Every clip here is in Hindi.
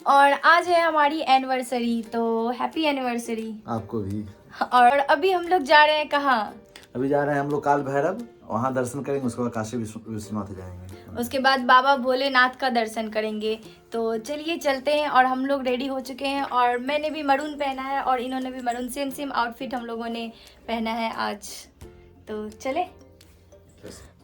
और आज है हमारी एनिवर्सरी, तो हैप्पी एनिवर्सरी आपको भी। और अभी हम लोग जा रहे हैं कहाँ? अभी जा रहे हैं हम लोग काल भैरव, वहाँ दर्शन करेंगे, उसके बाद काशी विश्वनाथ जाएंगे। उसके बाद बाबा भोलेनाथ का दर्शन करेंगे। तो चलिए चलते हैं। और हम लोग रेडी हो चुके हैं और मैंने भी मरून पहना है और इन्होंने भी मरून, सेम सेम आउटफिट हम लोगों ने पहना है आज। तो चले।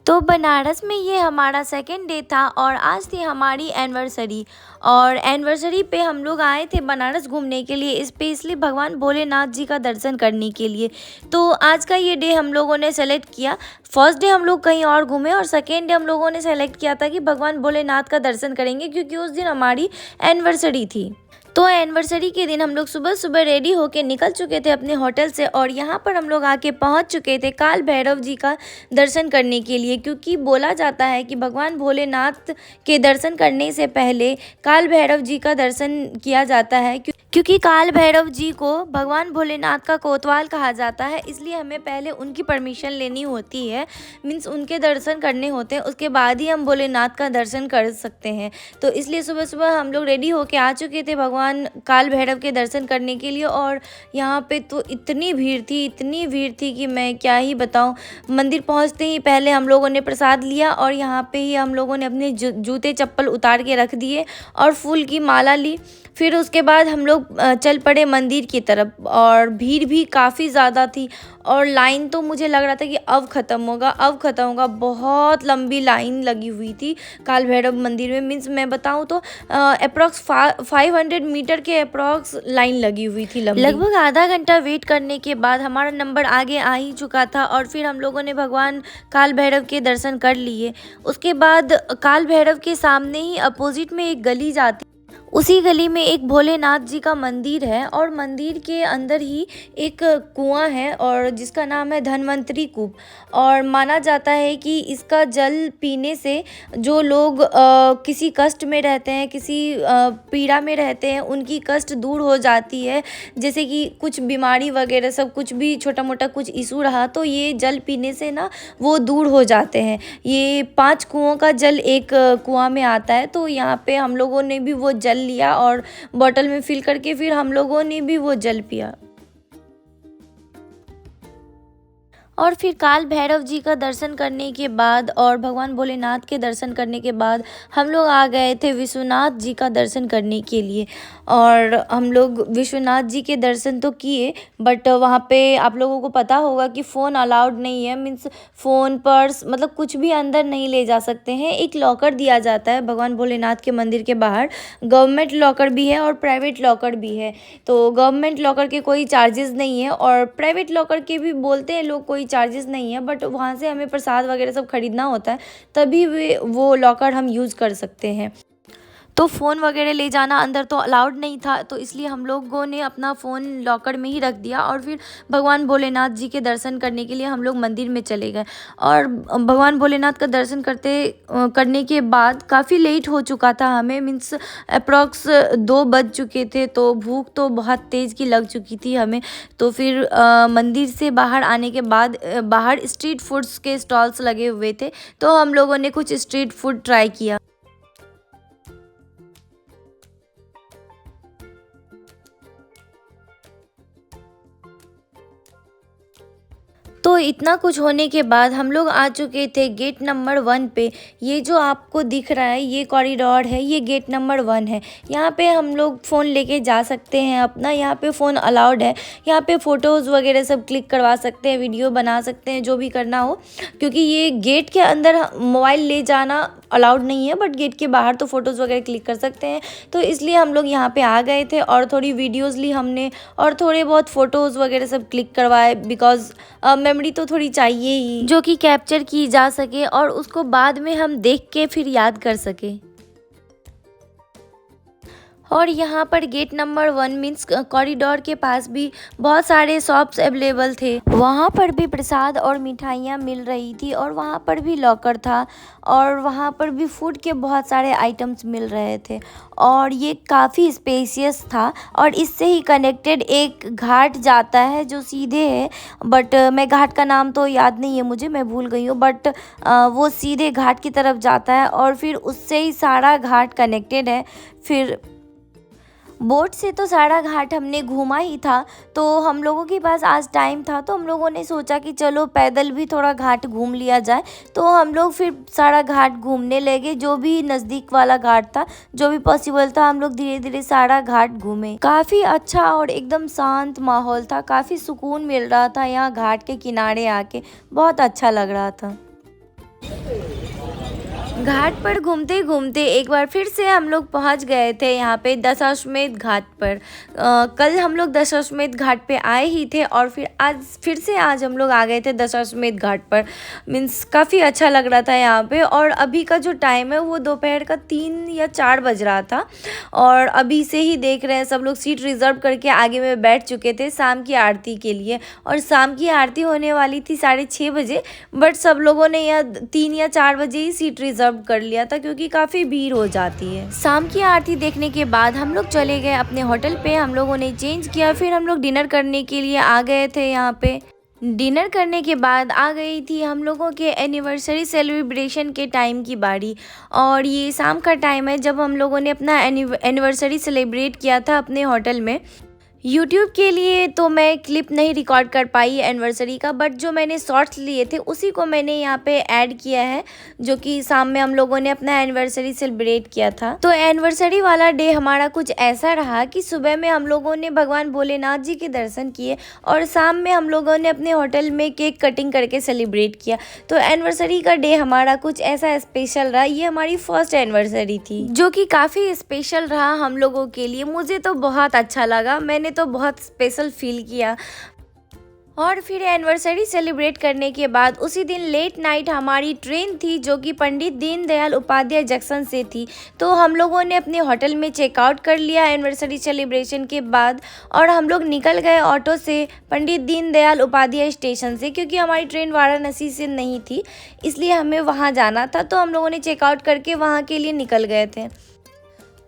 तो बनारस में ये हमारा सेकेंड डे था और आज थी हमारी एनिवर्सरी। और एनिवर्सरी पे हम लोग आए थे बनारस घूमने के लिए, स्पेशली भगवान भोलेनाथ जी का दर्शन करने के लिए। तो आज का ये डे हम लोगों ने सेलेक्ट किया। फर्स्ट डे हम लोग कहीं और घूमे और सेकेंड डे हम लोगों ने सेलेक्ट किया था कि भगवान भोलेनाथ का दर्शन करेंगे, क्योंकि उस दिन हमारी एनिवर्सरी थी। तो एनिवर्सरी के दिन हम लोग सुबह सुबह रेडी होके निकल चुके थे अपने होटल से और यहाँ पर हम लोग आके पहुँच चुके थे काल भैरव जी का दर्शन करने के लिए, क्योंकि बोला जाता है कि भगवान भोलेनाथ के दर्शन करने से पहले काल भैरव जी का दर्शन किया जाता है, क्योंकि काल भैरव जी को भगवान भोलेनाथ का कोतवाल कहा जाता है। इसलिए हमें पहले उनकी परमिशन लेनी होती है, मीन्स उनके दर्शन करने होते हैं, उसके बाद ही हम भोलेनाथ का दर्शन कर सकते हैं। तो इसलिए सुबह सुबह हम लोग रेडी होके आ चुके थे भगवान काल भैरव के दर्शन करने के लिए। और यहाँ पे तो इतनी भीड़ थी कि मैं क्या ही बताऊँ। मंदिर पहुँचते ही पहले हम लोगों ने प्रसाद लिया और यहाँ पे ही हम लोगों ने अपने जूते चप्पल उतार के रख दिए और फूल की माला ली। फिर उसके बाद हम लोग चल पड़े मंदिर की तरफ और भीड़ भी काफ़ी ज़्यादा थी और लाइन तो मुझे लग रहा था कि अब ख़त्म होगा। बहुत लंबी लाइन लगी हुई थी काल भैरव मंदिर में। मीन्स मैं बताऊँ तो अप्रॉक्स 500 मीटर के अप्रॉक्स लाइन लगी हुई थी लंबी। लगभग आधा घंटा वेट करने के बाद हमारा नंबर आगे आ ही चुका था और फिर हम लोगों ने भगवान काल भैरव के दर्शन कर लिए। उसके बाद काल भैरव के सामने ही अपोजिट में एक गली जाती, उसी गली में एक भोलेनाथ जी का मंदिर है और मंदिर के अंदर ही एक कुआं है और जिसका नाम है धन्वंतरी कूप। और माना जाता है कि इसका जल पीने से जो लोग किसी कष्ट में रहते हैं, किसी पीड़ा में रहते हैं, उनकी कष्ट दूर हो जाती है। जैसे कि कुछ बीमारी वगैरह सब कुछ भी छोटा मोटा कुछ इशू रहा तो ये जल पीने से ना वो दूर हो जाते हैं। ये 5 कुओं का जल एक कुआं में आता है। तो यहाँ पे हम लोगों ने भी वो जल लिया और बॉटल में फिल करके फिर हम लोगों ने भी वो जल पिया। और फिर काल भैरव जी का दर्शन करने के बाद और भगवान भोलेनाथ के दर्शन करने के बाद हम लोग आ गए थे विश्वनाथ जी का दर्शन करने के लिए। और हम लोग विश्वनाथ जी के दर्शन तो किए, बट वहाँ पे आप लोगों को पता होगा कि फ़ोन अलाउड नहीं है। मीन्स फ़ोन, पर्स, मतलब कुछ भी अंदर नहीं ले जा सकते हैं। एक लॉकर दिया जाता है भगवान भोलेनाथ के मंदिर के बाहर। गवर्नमेंट लॉकर भी है और प्राइवेट लॉकर भी है। तो गवर्नमेंट लॉकर के कोई चार्जेस नहीं है और प्राइवेट लॉकर के भी बोलते हैं लोग कोई चार्जेस नहीं है, बट वहाँ से हमें प्रसाद वगैरह सब खरीदना होता है, तभी वो लॉकर हम यूज़ कर सकते हैं। तो फ़ोन वगैरह ले जाना अंदर तो अलाउड नहीं था, तो इसलिए हम लोगों ने अपना फ़ोन लॉकर में ही रख दिया और फिर भगवान भोलेनाथ जी के दर्शन करने के लिए हम लोग मंदिर में चले गए। और भगवान भोलेनाथ का दर्शन करने के बाद काफ़ी लेट हो चुका था हमें, मीन्स अप्रॉक्स 2 बज चुके थे। तो भूख तो बहुत तेज़ की लग चुकी थी हमें। तो फिर मंदिर से बाहर आने के बाद बाहर स्ट्रीट फूड्स के स्टॉल्स लगे हुए थे, तो हम लोगों ने कुछ स्ट्रीट फूड ट्राई किया। तो इतना कुछ होने के बाद हम लोग आ चुके थे गेट नंबर 1 पे। ये जो आपको दिख रहा है ये कॉरिडोर है, ये गेट नंबर 1 है। यहाँ पे हम लोग फ़ोन लेके जा सकते हैं अपना, यहाँ पे फ़ोन अलाउड है। यहाँ पे फ़ोटोज़ वगैरह सब क्लिक करवा सकते हैं, वीडियो बना सकते हैं, जो भी करना हो। क्योंकि ये गेट के अंदर मोबाइल ले जाना अलाउड नहीं है, बट गेट के बाहर तो फ़ोटोज़ वगैरह क्लिक कर सकते हैं। तो इसलिए हम लोग यहाँ पे आ गए थे और थोड़ी वीडियोज़ ली हमने और थोड़े बहुत फ़ोटोज़ वगैरह सब क्लिक करवाए, बिकॉज़ मेमोरी तो थोड़ी चाहिए ही जो कि कैप्चर की जा सके और उसको बाद में हम देख के फिर याद कर सके। और यहाँ पर गेट नंबर 1 मीन्स कॉरिडोर के पास भी बहुत सारे शॉप्स अवेलेबल थे। वहाँ पर भी प्रसाद और मिठाइयाँ मिल रही थी और वहाँ पर भी लॉकर था और वहाँ पर भी फूड के बहुत सारे आइटम्स मिल रहे थे। और ये काफ़ी स्पेशियस था और इससे ही कनेक्टेड एक घाट जाता है जो सीधे है, बट मैं घाट का नाम तो याद नहीं है मुझे, मैं भूल गई हूँ, बट वो सीधे घाट की तरफ जाता है और फिर उससे ही सारा घाट कनेक्टेड है। फिर बोट से तो सारा घाट हमने घूमा ही था, तो हम लोगों के पास आज टाइम था तो हम लोगों ने सोचा कि चलो पैदल भी थोड़ा घाट घूम लिया जाए। तो हम लोग फिर सारा घाट घूमने लगे, जो भी नज़दीक वाला घाट था, जो भी पॉसिबल था, हम लोग धीरे धीरे सारा घाट घूमे। काफ़ी अच्छा और एकदम शांत माहौल था, काफ़ी सुकून मिल रहा था यहाँ घाट के किनारे आके, बहुत अच्छा लग रहा था। घाट पर घूमते घूमते एक बार फिर से हम लोग पहुंच गए थे यहाँ पे दशाश्वमेध घाट पर। कल हम लोग दशाश्वमेध घाट पे आए ही थे और फिर आज हम लोग आ गए थे दशाश्वमेध घाट पर। मीन्स काफ़ी अच्छा लग रहा था यहाँ पे। और अभी का जो टाइम है वो दोपहर का 3 या 4 बज रहा था और अभी से ही देख रहे हैं सब लोग सीट रिज़र्व करके आगे में बैठ चुके थे शाम की आरती के लिए। और शाम की आरती होने वाली थी 6:30 बजे, बट सब लोगों ने यहाँ 3 या 4 बजे ही सीट रिज़र्व कर लिया था क्योंकि काफ़ी भीड़ हो जाती है। शाम की आरती देखने के बाद हम लोग चले गए अपने होटल पे। हम लोगों ने चेंज किया, फिर हम लोग डिनर करने के लिए आ गए थे यहाँ पे। डिनर करने के बाद आ गई थी हम लोगों के एनिवर्सरी सेलिब्रेशन के टाइम की बारी। और ये शाम का टाइम है जब हम लोगों ने अपना एनिवर्सरी सेलिब्रेट किया था अपने होटल में। यूट्यूब के लिए तो मैं क्लिप नहीं रिकॉर्ड कर पाई एनिवर्सरी का, बट जो मैंने शॉर्ट्स लिए थे उसी को मैंने यहाँ पे ऐड किया है, जो कि शाम में हम लोगों ने अपना एनिवर्सरी सेलिब्रेट किया था। तो एनिवर्सरी वाला डे हमारा कुछ ऐसा रहा कि सुबह में हम लोगों ने भगवान भोलेनाथ जी के दर्शन किए और शाम में हम लोगों ने अपने होटल में केक कटिंग करके सेलिब्रेट किया। तो एनिवर्सरी का डे हमारा कुछ ऐसा स्पेशल रहा। ये हमारी फर्स्ट एनिवर्सरी थी जो कि काफ़ी स्पेशल रहा हम लोगों के लिए। मुझे तो बहुत अच्छा लगा, मैंने तो बहुत स्पेशल फील किया। और फिर एनिवर्सरी सेलिब्रेट करने के बाद उसी दिन लेट नाइट हमारी ट्रेन थी जो कि पंडित दीनदयाल उपाध्याय जंक्शन से थी। तो हम लोगों ने अपने होटल में चेकआउट कर लिया एनिवर्सरी सेलिब्रेशन के बाद और हम लोग निकल गए ऑटो से पंडित दीनदयाल उपाध्याय स्टेशन से, क्योंकि हमारी ट्रेन वाराणसी से नहीं थी इसलिए हमें वहाँ जाना था। तो हम लोगों ने चेकआउट करके वहाँ के लिए निकल गए थे।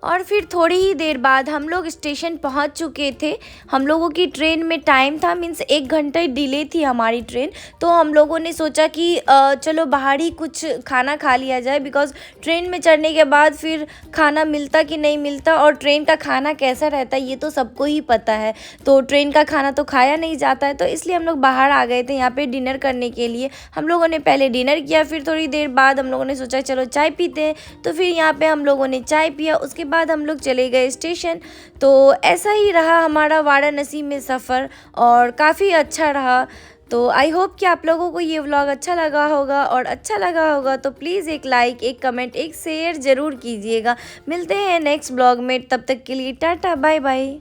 और फिर थोड़ी ही देर बाद हम लोग स्टेशन पहुंच चुके थे। हम लोगों की ट्रेन में टाइम था, मीन्स 1 घंटा डिले थी हमारी ट्रेन। तो हम लोगों ने सोचा कि चलो बाहर ही कुछ खाना खा लिया जाए, बिकॉज़ ट्रेन में चढ़ने के बाद फिर खाना मिलता कि नहीं मिलता और ट्रेन का खाना कैसा रहता है ये तो सबको ही पता है। तो ट्रेन का खाना तो खाया नहीं जाता है, तो इसलिए हम लोग बाहर आ गए थे यहाँ पे डिनर करने के लिए। हम लोगों ने पहले डिनर किया, फिर थोड़ी देर बाद हम लोगों ने सोचा चलो चाय पीते हैं। तो फिर यहाँ पे हम लोगों ने चाय पिया, उसके बाद हम लोग चले गए स्टेशन। तो ऐसा ही रहा हमारा वाराणसी में सफ़र और काफ़ी अच्छा रहा। तो आई होप कि आप लोगों को ये व्लॉग अच्छा लगा होगा, और अच्छा लगा होगा तो प्लीज़ एक लाइक, एक कमेंट, एक शेयर ज़रूर कीजिएगा। मिलते हैं नेक्स्ट व्लॉग में, तब तक के लिए टाटा बाय बाय।